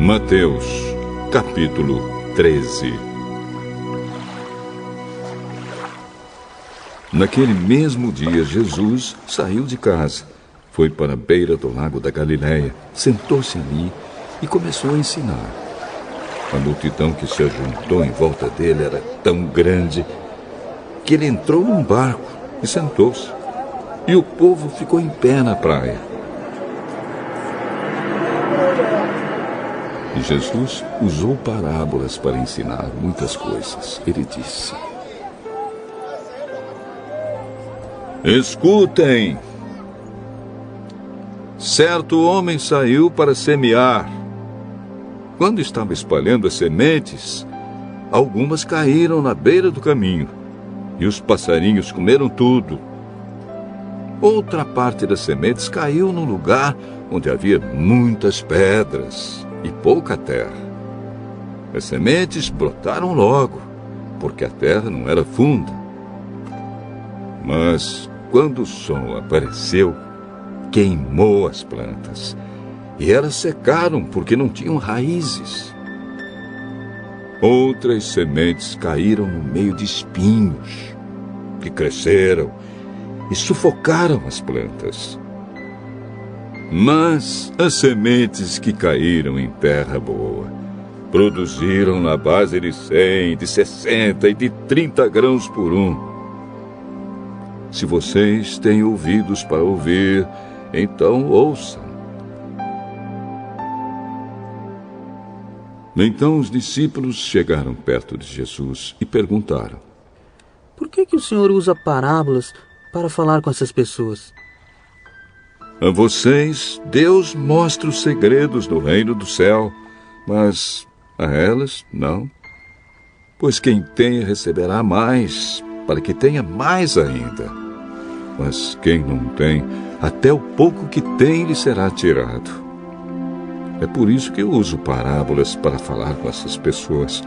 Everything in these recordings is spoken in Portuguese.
Mateus, capítulo 13. Naquele mesmo dia, Jesus saiu de casa, foi para a beira do lago da Galileia, sentou-se ali e começou a ensinar. A multidão que se ajuntou em volta dele era tão grande que ele entrou num barco e sentou-se, e o povo ficou em pé na praia. E Jesus usou parábolas para ensinar muitas coisas. Ele disse: Escutem! Certo homem saiu para semear. Quando estava espalhando as sementes, algumas caíram na beira do caminho, e os passarinhos comeram tudo. Outra parte das sementes caiu num lugar onde havia muitas pedras e pouca terra. As sementes brotaram logo, porque a terra não era funda. Mas, quando o sol apareceu, queimou as plantas, e elas secaram porque não tinham raízes. Outras sementes caíram no meio de espinhos, que cresceram e sufocaram as plantas. Mas as sementes que caíram em terra boa produziram na base de 100, de 60 e de 30 grãos por um. Se vocês têm ouvidos para ouvir, então ouçam. Então os discípulos chegaram perto de Jesus e perguntaram: Por que o Senhor usa parábolas para falar com essas pessoas? A vocês, Deus mostra os segredos do reino do céu, mas a elas, não. Pois quem tem receberá mais, para que tenha mais ainda. Mas quem não tem, até o pouco que tem lhe será tirado. É por isso que eu uso parábolas para falar com essas pessoas.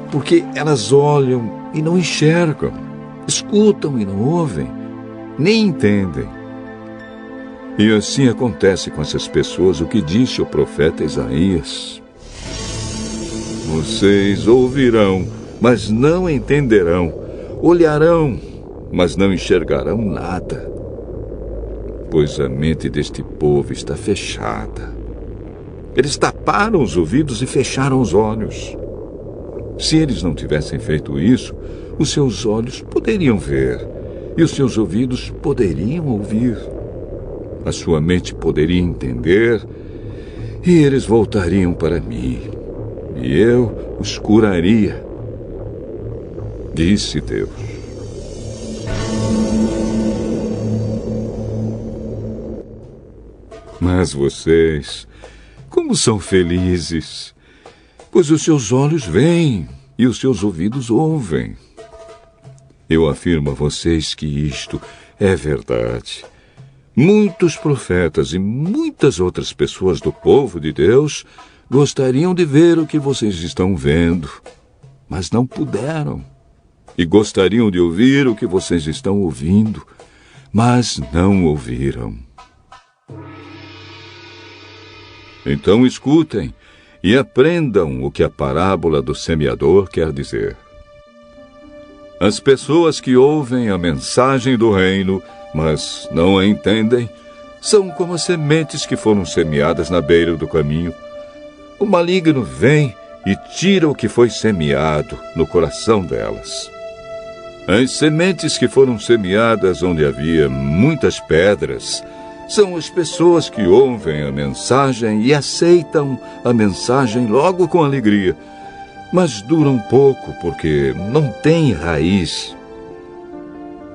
Porque elas olham e não enxergam, escutam e não ouvem, nem entendem. E assim acontece com essas pessoas o que disse o profeta Isaías: Vocês ouvirão, mas não entenderão. Olharão, mas não enxergarão nada. Pois a mente deste povo está fechada. Eles taparam os ouvidos e fecharam os olhos. Se eles não tivessem feito isso, os seus olhos poderiam ver, e os seus ouvidos poderiam ouvir. A sua mente poderia entender, e eles voltariam para mim, e eu os curaria, disse Deus. Mas vocês, como são felizes, pois os seus olhos veem e os seus ouvidos ouvem. Eu afirmo a vocês que isto é verdade. Muitos profetas e muitas outras pessoas do povo de Deus gostariam de ver o que vocês estão vendo, mas não puderam. E gostariam de ouvir o que vocês estão ouvindo, mas não ouviram. Então escutem e aprendam o que a parábola do semeador quer dizer. As pessoas que ouvem a mensagem do reino, mas não a entendem, são como as sementes que foram semeadas na beira do caminho. O maligno vem e tira o que foi semeado no coração delas. As sementes que foram semeadas onde havia muitas pedras são as pessoas que ouvem a mensagem e aceitam a mensagem logo com alegria, mas duram pouco porque não têm raiz.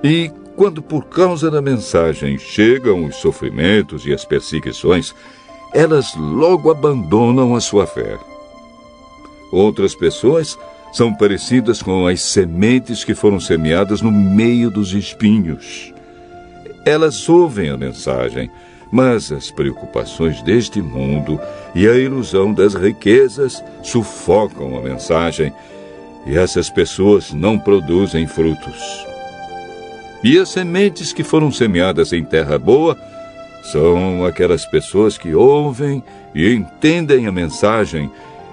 E quando por causa da mensagem chegam os sofrimentos e as perseguições, elas logo abandonam a sua fé. Outras pessoas são parecidas com as sementes que foram semeadas no meio dos espinhos. Elas ouvem a mensagem, mas as preocupações deste mundo e a ilusão das riquezas sufocam a mensagem, e essas pessoas não produzem frutos. E as sementes que foram semeadas em terra boa São aquelas pessoas que ouvem e entendem a mensagem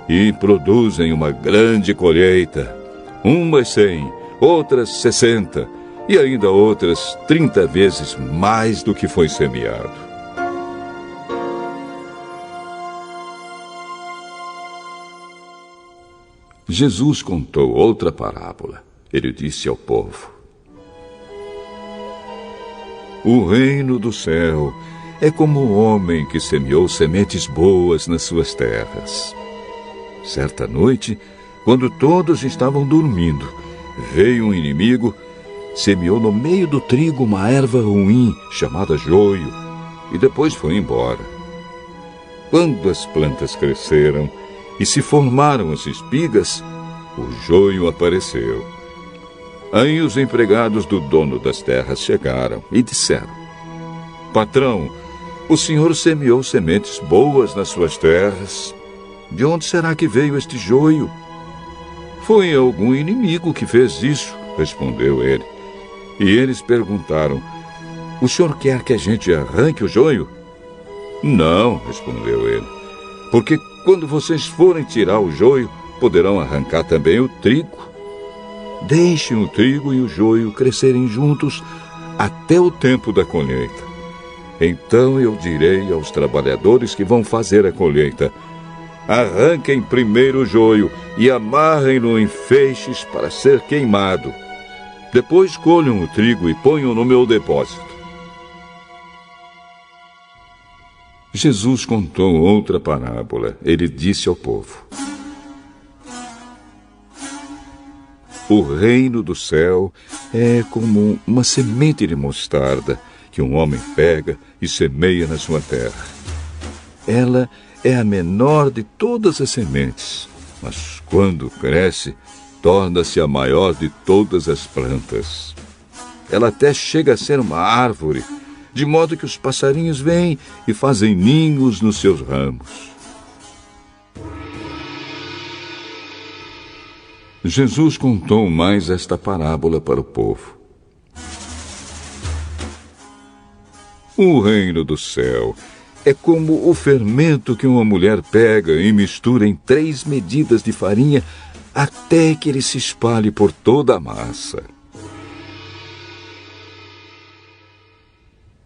e produzem uma grande colheita. Umas 100, outras 60 e ainda outras 30 vezes mais do que foi semeado. Jesus contou outra parábola. Ele disse ao povo: o reino do céu é como um homem que semeou sementes boas nas suas terras. Certa noite, quando todos estavam dormindo, veio um inimigo, semeou no meio do trigo uma erva ruim chamada joio e depois foi embora. Quando as plantas cresceram e se formaram as espigas, o joio apareceu. Aí os empregados do dono das terras chegaram e disseram: patrão, o senhor semeou sementes boas nas suas terras. De onde será que veio este joio? Foi algum inimigo que fez isso, respondeu ele. E eles perguntaram: o senhor quer que a gente arranque o joio? Não, respondeu ele, porque quando vocês forem tirar o joio, poderão arrancar também o trigo. Deixem o trigo e o joio crescerem juntos até o tempo da colheita. Então eu direi aos trabalhadores que vão fazer a colheita: arranquem primeiro o joio e amarrem-no em feixes para ser queimado. Depois colham o trigo e ponham no meu depósito. Jesus contou outra parábola. Ele disse ao povo: o reino do céu é como uma semente de mostarda que um homem pega e semeia na sua terra. Ela é a menor de todas as sementes, mas quando cresce, torna-se a maior de todas as plantas. Ela até chega a ser uma árvore, de modo que os passarinhos vêm e fazem ninhos nos seus ramos. Jesus contou mais esta parábola para o povo. O reino do céu é como o fermento que uma mulher pega e mistura em 3 medidas de farinha até que ele se espalhe por toda a massa.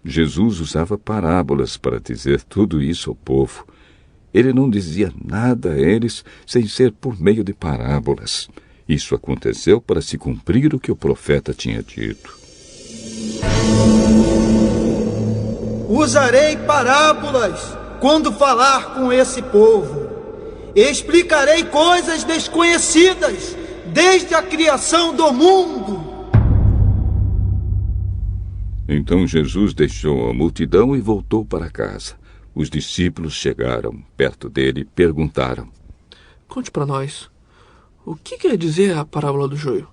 Jesus usava parábolas para dizer tudo isso ao povo. Ele não dizia nada a eles sem ser por meio de parábolas. Isso aconteceu para se cumprir o que o profeta tinha dito. Usarei parábolas quando falar com esse povo. Explicarei coisas desconhecidas desde a criação do mundo. Então Jesus deixou a multidão e voltou para casa. Os discípulos chegaram perto dele e perguntaram: Conte para nós, o que quer dizer a parábola do joio?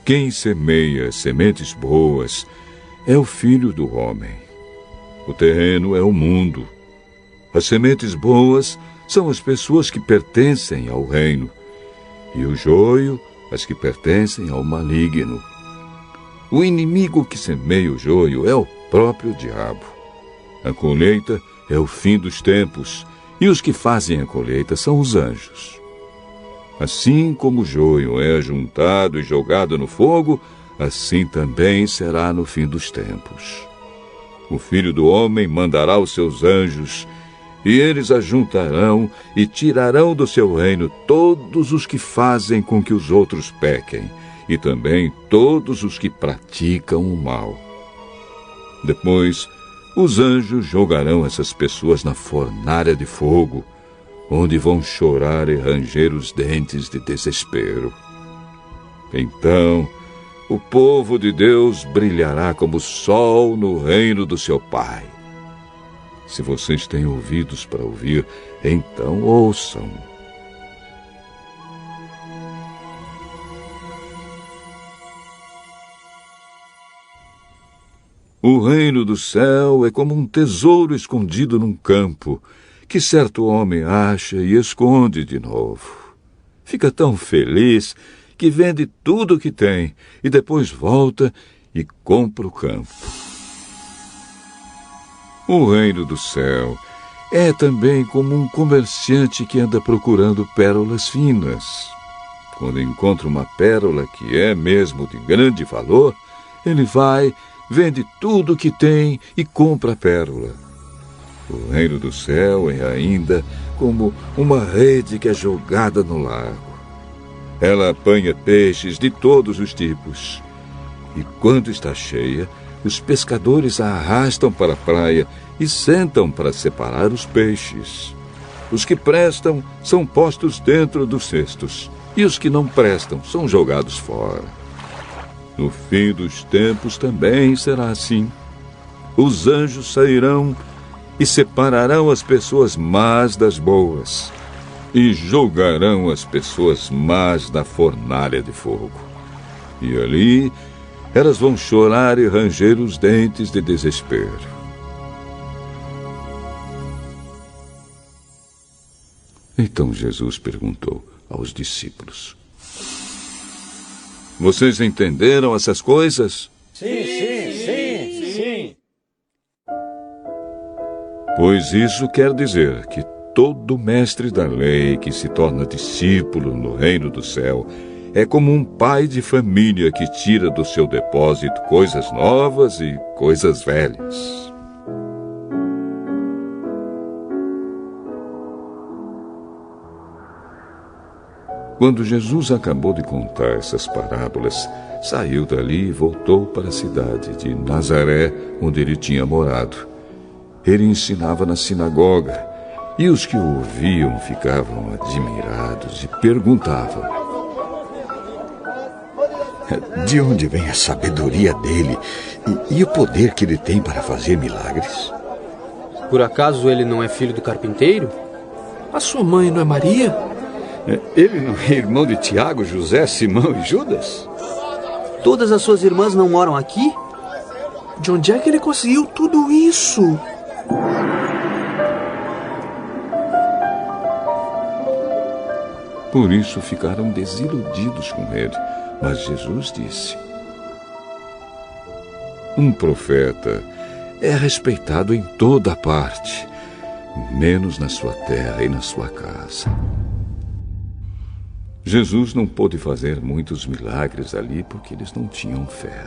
Quem semeia sementes boas é o Filho do Homem. O terreno é o mundo. As sementes boas são as pessoas que pertencem ao reino, e o joio, as que pertencem ao maligno. O inimigo que semeia o joio é o próprio diabo. A colheita é o fim dos tempos, e os que fazem a colheita são os anjos. Assim como o joio é ajuntado e jogado no fogo, assim também será no fim dos tempos. O Filho do Homem mandará os seus anjos, e eles ajuntarão e tirarão do seu reino todos os que fazem com que os outros pequem, e também todos os que praticam o mal. Depois, os anjos jogarão essas pessoas na fornalha de fogo, onde vão chorar e ranger os dentes de desespero. Então, o povo de Deus brilhará como o sol no reino do seu Pai. Se vocês têm ouvidos para ouvir, então ouçam. O reino do céu é como um tesouro escondido num campo, que certo homem acha e esconde de novo. Fica tão feliz que vende tudo o que tem e depois volta e compra o campo. O reino do céu é também como um comerciante que anda procurando pérolas finas. Quando encontra uma pérola que é mesmo de grande valor, ele vai, vende tudo o que tem e compra a pérola. O reino do céu é ainda como uma rede que é jogada no lago. Ela apanha peixes de todos os tipos. E quando está cheia, os pescadores a arrastam para a praia e sentam para separar os peixes. Os que prestam são postos dentro dos cestos, e os que não prestam são jogados fora. No fim dos tempos também será assim. Os anjos sairão e separarão as pessoas más das boas, e jogarão as pessoas más na fornalha de fogo. E ali elas vão chorar e ranger os dentes de desespero. Então Jesus perguntou aos discípulos: Vocês entenderam essas coisas? Sim. Pois isso quer dizer que todo mestre da lei que se torna discípulo no reino do céu é como um pai de família que tira do seu depósito coisas novas e coisas velhas. Quando Jesus acabou de contar essas parábolas, saiu dali e voltou para a cidade de Nazaré, onde ele tinha morado. Ele ensinava na sinagoga, e os que o ouviam ficavam admirados e perguntavam: De onde vem a sabedoria dele e o poder que ele tem para fazer milagres? Por acaso ele não é filho do carpinteiro? A sua mãe não é Maria? Ele não é irmão de Tiago, José, Simão e Judas? Todas as suas irmãs não moram aqui? De onde é que ele conseguiu tudo isso? Por isso ficaram desiludidos com ele. Mas Jesus disse: Um profeta é respeitado em toda parte, menos na sua terra e na sua casa. Jesus não pôde fazer muitos milagres ali porque eles não tinham fé.